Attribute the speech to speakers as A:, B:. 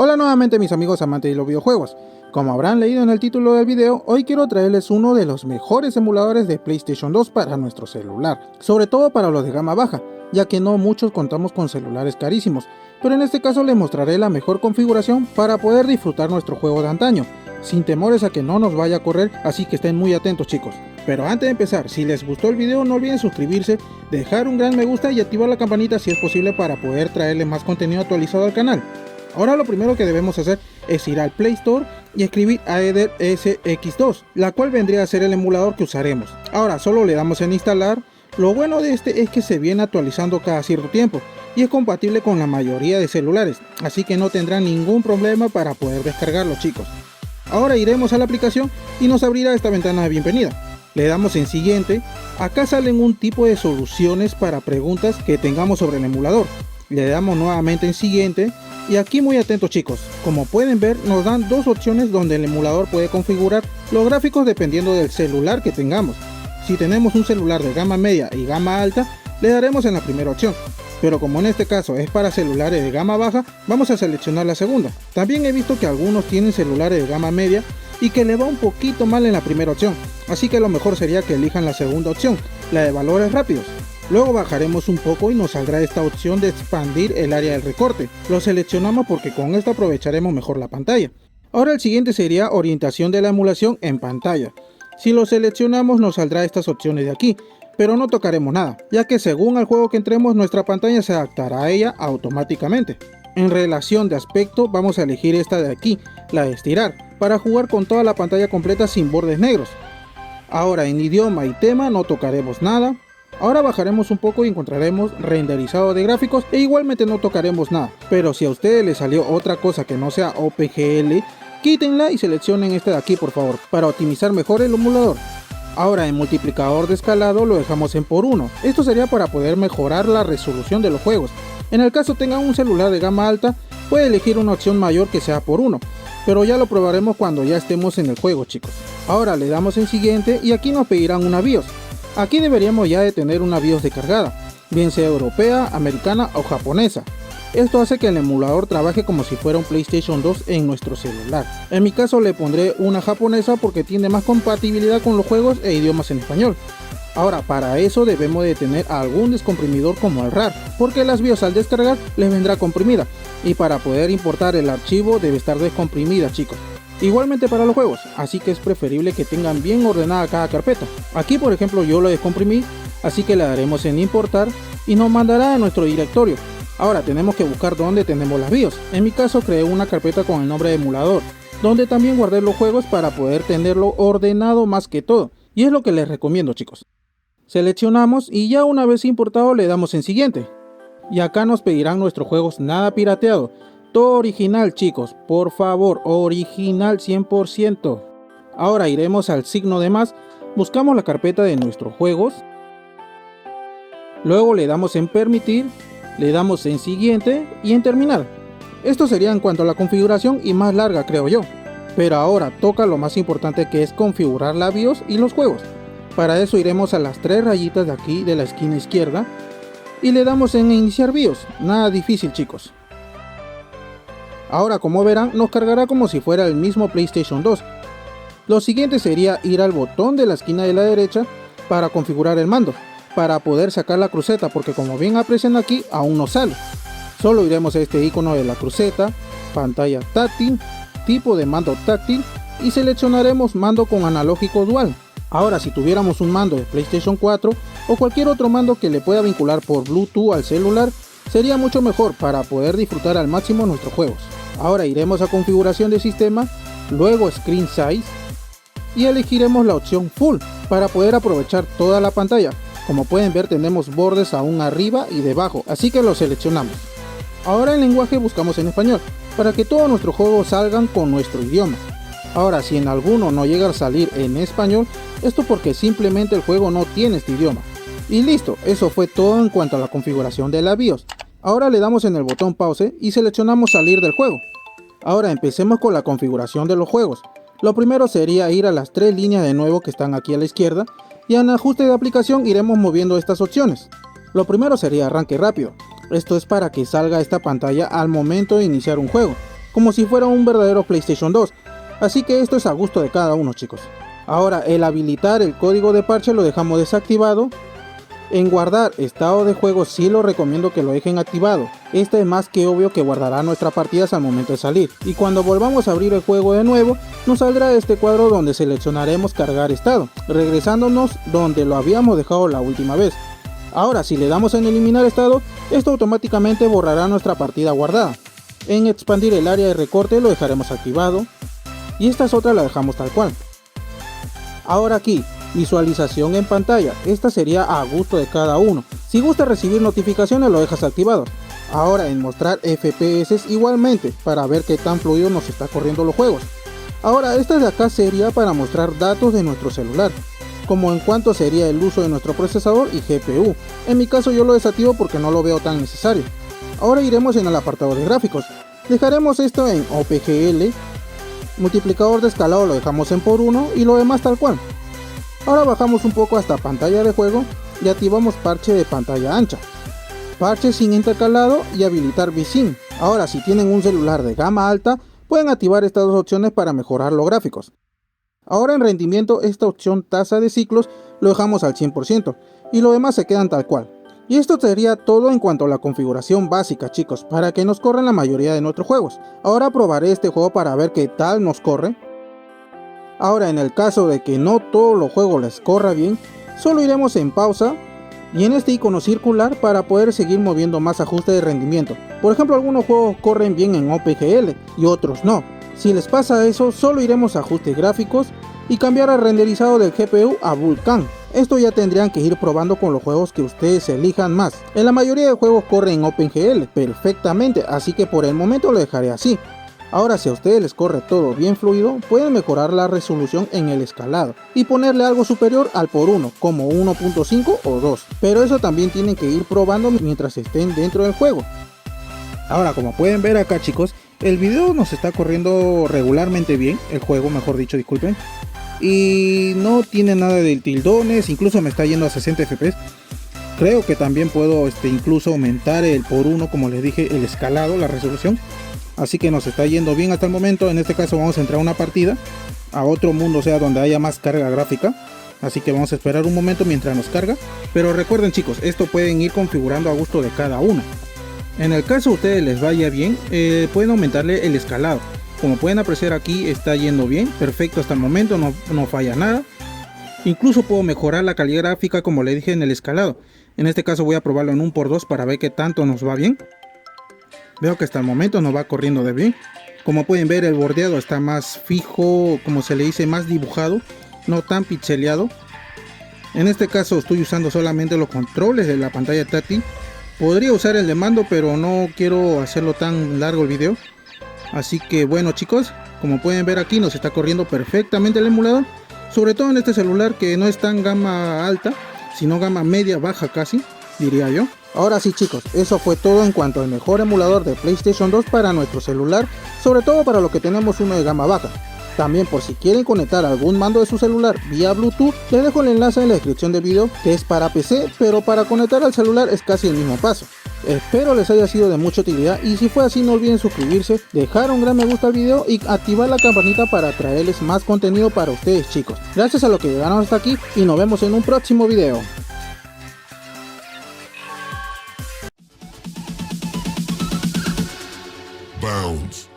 A: Hola nuevamente mis amigos amantes de los videojuegos. Como habrán leído en el título del video, hoy quiero traerles uno de los mejores emuladores de PlayStation 2 para nuestro celular, sobre todo para los de gama baja, ya que no muchos contamos con celulares carísimos, pero en este caso les mostraré la mejor configuración para poder disfrutar nuestro juego de antaño, sin temores a que no nos vaya a correr, así que estén muy atentos chicos. Pero antes de empezar, si les gustó el video no olviden suscribirse, dejar un gran me gusta y activar la campanita si es posible para poder traerles más contenido actualizado al canal. Ahora lo primero que debemos hacer es ir al Play Store y escribir Aether SX2, la cual vendría a ser el emulador que usaremos. Ahora solo le damos en instalar. Lo bueno de este es que se viene actualizando cada cierto tiempo y es compatible con la mayoría de celulares, así que no tendrán ningún problema para poder descargarlo chicos. Ahora iremos a la aplicación y nos abrirá esta ventana de bienvenida. Le damos en siguiente. Acá salen un tipo de soluciones para preguntas que tengamos sobre el emulador. Le damos nuevamente en siguiente. Y aquí muy atentos chicos, como pueden ver nos dan dos opciones donde el emulador puede configurar los gráficos dependiendo del celular que tengamos. Si tenemos un celular de gama media y gama alta, le daremos en la primera opción, pero como en este caso es para celulares de gama baja, vamos a seleccionar la segunda. También he visto que algunos tienen celulares de gama media y que le va un poquito mal en la primera opción, así que lo mejor sería que elijan la segunda opción, la de valores rápidos. Luego bajaremos un poco y nos saldrá esta opción de expandir el área del recorte. Lo seleccionamos porque con esto aprovecharemos mejor la pantalla. Ahora el siguiente sería orientación de la emulación en pantalla. Si lo seleccionamos nos saldrá estas opciones de aquí, pero no tocaremos nada, ya que según el juego que entremos nuestra pantalla se adaptará a ella automáticamente. En relación de aspecto vamos a elegir esta de aquí, la de estirar, para jugar con toda la pantalla completa sin bordes negros. Ahora en idioma y tema no tocaremos nada. Ahora bajaremos un poco y encontraremos renderizado de gráficos e igualmente no tocaremos nada, pero si a ustedes les salió otra cosa que no sea OPGL, quítenla y seleccionen esta de aquí por favor, para optimizar mejor el emulador. Ahora en multiplicador de escalado lo dejamos en por 1, esto sería para poder mejorar la resolución de los juegos. En el caso tengan un celular de gama alta, puede elegir una opción mayor que sea por 1, pero ya lo probaremos cuando ya estemos en el juego chicos. Ahora le damos en siguiente y aquí nos pedirán una BIOS. Aquí deberíamos ya de tener una BIOS descargada, bien sea europea, americana o japonesa. Esto hace que el emulador trabaje como si fuera un PlayStation 2 en nuestro celular. En mi caso le pondré una japonesa porque tiene más compatibilidad con los juegos e idiomas en español. Ahora para eso debemos de tener algún descomprimidor como el RAR, porque las BIOS al descargar les vendrá comprimida y para poder importar el archivo debe estar descomprimida chicos. Igualmente para los juegos, así que es preferible que tengan bien ordenada cada carpeta. Aquí por ejemplo yo lo descomprimí, así que le daremos en importar y nos mandará a nuestro directorio. Ahora tenemos que buscar dónde tenemos las BIOS. En mi caso creé una carpeta con el nombre de emulador, donde también guardé los juegos para poder tenerlo ordenado más que todo. Y es lo que les recomiendo chicos. Seleccionamos y ya una vez importado le damos en siguiente. Y acá nos pedirán nuestros juegos nada pirateado. Todo original chicos, por favor, original 100%. Ahora iremos al signo de más, buscamos la carpeta de nuestros juegos. Luego le damos en permitir, le damos en siguiente y en terminar. Esto sería en cuanto a la configuración y más larga creo yo. Pero ahora toca lo más importante que es configurar la BIOS y los juegos. Para eso iremos a las tres rayitas de aquí de la esquina izquierda y le damos en iniciar BIOS, nada difícil chicos. Ahora como verán nos cargará como si fuera el mismo PlayStation 2. Lo siguiente sería ir al botón de la esquina de la derecha para configurar el mando, para poder sacar la cruceta porque como bien aprecian aquí aún no sale. Solo iremos a este icono de la cruceta, pantalla táctil, tipo de mando táctil y seleccionaremos mando con analógico dual. Ahora si tuviéramos un mando de PlayStation 4 o cualquier otro mando que le pueda vincular por Bluetooth al celular, sería mucho mejor para poder disfrutar al máximo nuestros juegos. Ahora iremos a configuración de sistema, luego screen size y elegiremos la opción full para poder aprovechar toda la pantalla. Como pueden ver tenemos bordes aún arriba y debajo, así que lo seleccionamos. Ahora en lenguaje buscamos en español para que todos nuestros juegos salgan con nuestro idioma. Ahora si en alguno no llega a salir en español, esto porque simplemente el juego no tiene este idioma. Y listo, eso fue todo en cuanto a la configuración de la BIOS. Ahora le damos en el botón pause y seleccionamos salir del juego. Ahora empecemos con la configuración de los juegos. Lo primero sería ir a las tres líneas de nuevo que están aquí a la izquierda y en ajuste de aplicación iremos moviendo estas opciones. Lo primero sería arranque rápido. Esto es para que salga esta pantalla al momento de iniciar un juego. como si fuera un verdadero PlayStation 2, así que esto es a gusto de cada uno, chicos. Ahora, el habilitar el código de parche lo dejamos desactivado. En guardar estado de juego sí lo recomiendo que lo dejen activado. Este es más que obvio que guardará nuestras partidas al momento de salir. Y cuando volvamos a abrir el juego de nuevo, nos saldrá este cuadro donde seleccionaremos cargar estado, regresándonos donde lo habíamos dejado la última vez. Ahora, si le damos en eliminar estado, esto automáticamente borrará nuestra partida guardada. En expandir el área de recorte lo dejaremos activado. Y estas otras la dejamos tal cual. Ahora aquí, visualización en pantalla, esta sería a gusto de cada uno. Si gusta recibir notificaciones lo dejas activado. Ahora en mostrar FPS igualmente, para ver qué tan fluido nos está corriendo los juegos. Ahora esta de acá sería para mostrar datos de nuestro celular, como en cuanto sería el uso de nuestro procesador y GPU. En mi caso yo lo desactivo porque no lo veo tan necesario. Ahora iremos en el apartado de gráficos. Dejaremos esto en OPGL. Multiplicador de escalado lo dejamos en por 1 y lo demás tal cual. Ahora bajamos un poco hasta pantalla de juego y activamos parche de pantalla ancha, parche sin intercalado y habilitar VSync. Ahora si tienen un celular de gama alta pueden activar estas dos opciones para mejorar los gráficos. Ahora en rendimiento esta opción tasa de ciclos lo dejamos al 100% y lo demás se quedan tal cual. Y esto sería todo en cuanto a la configuración básica, chicos, para que nos corran la mayoría de nuestros juegos. Ahora probaré este juego para ver qué tal nos corre. Ahora en el caso de que no todos los juegos les corra bien, solo iremos en pausa y en este icono circular para poder seguir moviendo más ajustes de rendimiento. Por ejemplo, algunos juegos corren bien en OPGL y otros no. Si les pasa eso, solo iremos a ajustes gráficos y cambiar el renderizado del GPU a Vulkan. Esto ya tendrían que ir probando con los juegos que ustedes elijan más. En la mayoría de juegos corren en OpenGL perfectamente, así que por el momento lo dejaré así. Ahora si a ustedes les corre todo bien fluido, pueden mejorar la resolución en el escalado y ponerle algo superior al por 1, como 1.5 o 2. Pero eso también tienen que ir probando mientras estén dentro del juego. Ahora como pueden ver acá, chicos, el video nos está corriendo regularmente bien, el juego mejor dicho, disculpen. Y no tiene nada de tildones, incluso me está yendo a 60 fps. Creo que también puedo incluso aumentar el por 1, como les dije, el escalado, la resolución. Así que nos está yendo bien hasta el momento. En este caso vamos a entrar a una partida, a otro mundo, o sea, donde haya más carga gráfica. Así que vamos a esperar un momento mientras nos carga. Pero recuerden, chicos, esto pueden ir configurando a gusto de cada uno. En el caso a ustedes les vaya bien, pueden aumentarle el escalado. Como pueden apreciar aquí está yendo bien, perfecto hasta el momento, no falla nada. Incluso puedo mejorar la calidad gráfica como le dije en el escalado. En este caso voy a probarlo en 1x2 para ver qué tanto nos va bien. Veo que hasta el momento nos va corriendo de bien. Como pueden ver el bordeado está más fijo, como se le dice, más dibujado, no tan pixeleado. En este caso estoy usando solamente los controles de la pantalla táctil. Podría usar el de mando pero no quiero hacerlo tan largo el video. Así que bueno, chicos, como pueden ver aquí nos está corriendo perfectamente el emulador, sobre todo en este celular que no es tan gama alta, sino gama media baja casi, diría yo. Ahora sí, chicos, eso fue todo en cuanto al mejor emulador de PlayStation 2 para nuestro celular, sobre todo para los que tenemos uno de gama baja. También por si quieren conectar algún mando de su celular vía Bluetooth, les dejo el enlace en la descripción del video, que es para PC, pero para conectar al celular es casi el mismo paso. Espero les haya sido de mucha utilidad y si fue así no olviden suscribirse, dejar un gran me gusta al video y activar la campanita para traerles más contenido para ustedes, chicos. Gracias a los que llegaron hasta aquí y nos vemos en un próximo video.
B: Bounds.